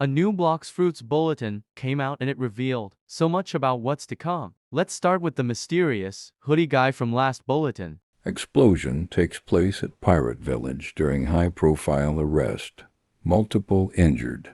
A new Blox Fruits Bulletin came out and it revealed so much about what's to come. Let's start with the mysterious hoodie guy from last Bulletin. Explosion takes place at Pirate Village during high-profile arrest. Multiple injured.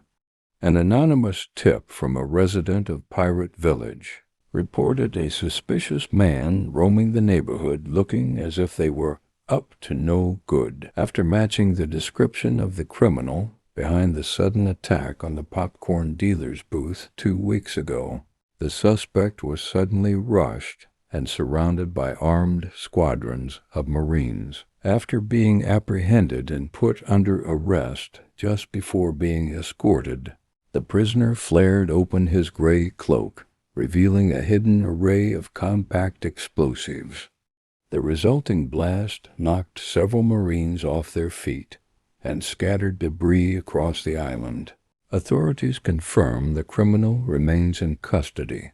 An anonymous tip from a resident of Pirate Village reported a suspicious man roaming the neighborhood looking as if they were up to no good. After matching the description of the criminal behind the sudden attack on the popcorn dealer's booth 2 weeks ago, the suspect was suddenly rushed and surrounded by armed squadrons of Marines. After being apprehended and put under arrest just before being escorted, the prisoner flared open his gray cloak, revealing a hidden array of compact explosives. The resulting blast knocked several Marines off their feet and scattered debris across the island. Authorities confirm the criminal remains in custody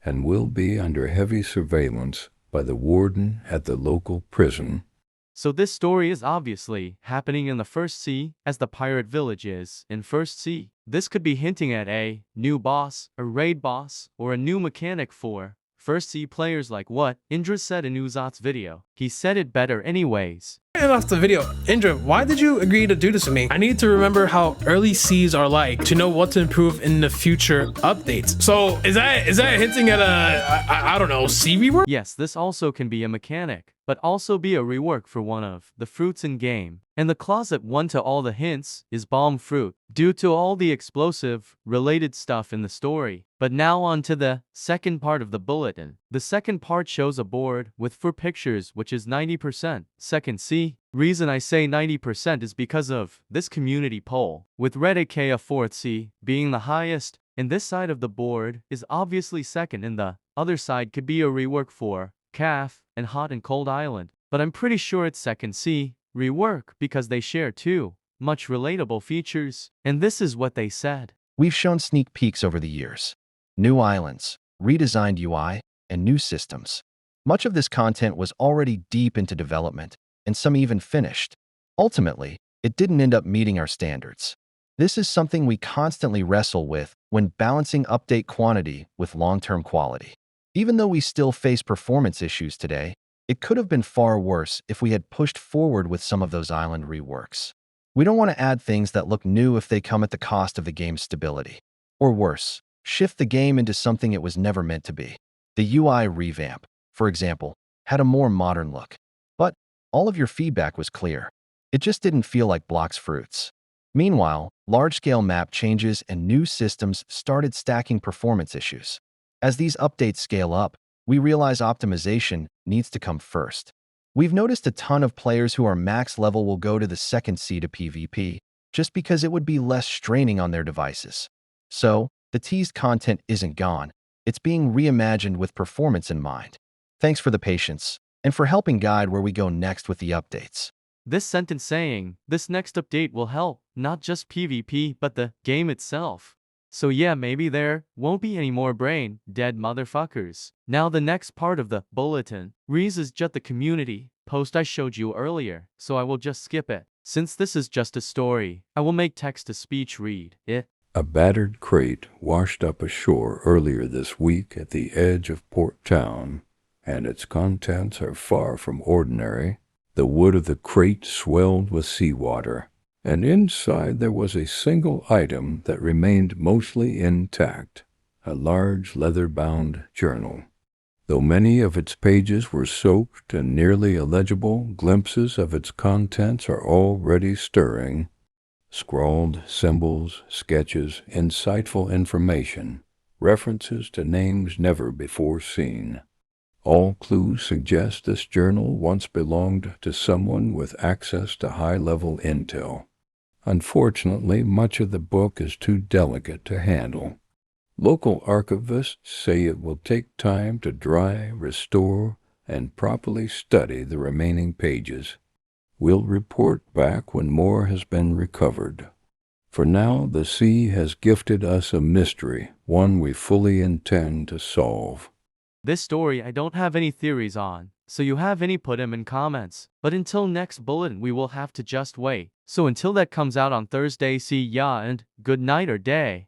and will be under heavy surveillance by the warden at the local prison. So this story is obviously happening in the First Sea, as the pirate village is in First Sea. This could be hinting at a new boss, a raid boss, or a new mechanic for First Sea players, like what Indra said in Uzat's video. He said it better anyways. And off the video, Indra, why did you agree to do this to me? I need to remember how early seas are like to know what to improve in the future updates. So is that hinting at I don't know, sea rework? Yes, this also can be a mechanic, but also be a rework for one of the fruits in game. And the closet one to all the hints is bomb fruit, due to all the explosive related stuff in the story. But now on to the second part of the bulletin. The second part shows a board with 4 pictures, which is 90%. Second C. Reason I say 90% is because of this community poll, with red aka 4th C being the highest, and this side of the board is obviously second, and the other side could be a rework for CAF and Hot and Cold Island. But I'm pretty sure it's second C rework because they share 2 much relatable features, and this is what they said. We've shown sneak peeks over the years. New islands, redesigned UI, and new systems. Much of this content was already deep into development, and some even finished. Ultimately, it didn't end up meeting our standards. This is something we constantly wrestle with when balancing update quantity with long-term quality. Even though we still face performance issues today, it could have been far worse if we had pushed forward with some of those island reworks. We don't want to add things that look new if they come at the cost of the game's stability. Or worse, shift the game into something it was never meant to be. The UI revamp, for example, had a more modern look. But all of your feedback was clear. It just didn't feel like Blox Fruits. Meanwhile, large-scale map changes and new systems started stacking performance issues. As these updates scale up, we realize optimization needs to come first. We've noticed a ton of players who are max level will go to the second C to PvP, just because it would be less straining on their devices. So, the teased content isn't gone. It's being reimagined with performance in mind. Thanks for the patience, and for helping guide where we go next with the updates. This sentence saying, this next update will help, not just PvP, but the game itself. So yeah, maybe there won't be any more brain dead motherfuckers. Now the next part of the bulletin is just the community post I showed you earlier, so I will just skip it. Since this is just a story, I will make text-to-speech read it. A battered crate washed up ashore earlier this week at the edge of Port Town, and its contents are far from ordinary. The wood of the crate swelled with seawater, and inside there was a single item that remained mostly intact, a large leather-bound journal. Though many of its pages were soaked and nearly illegible, glimpses of its contents are already stirring. Scrawled symbols, sketches, insightful information, references to names never before seen. All clues suggest this journal once belonged to someone with access to high-level intel. Unfortunately, much of the book is too delicate to handle. Local archivists say it will take time to dry, restore, and properly study the remaining pages. We'll report back when more has been recovered. For now, the sea has gifted us a mystery, one we fully intend to solve. This story I don't have any theories on, So you have any, put them in comments. But until next bulletin, we will have to just wait. So until that comes out on Thursday, see ya and good night or day.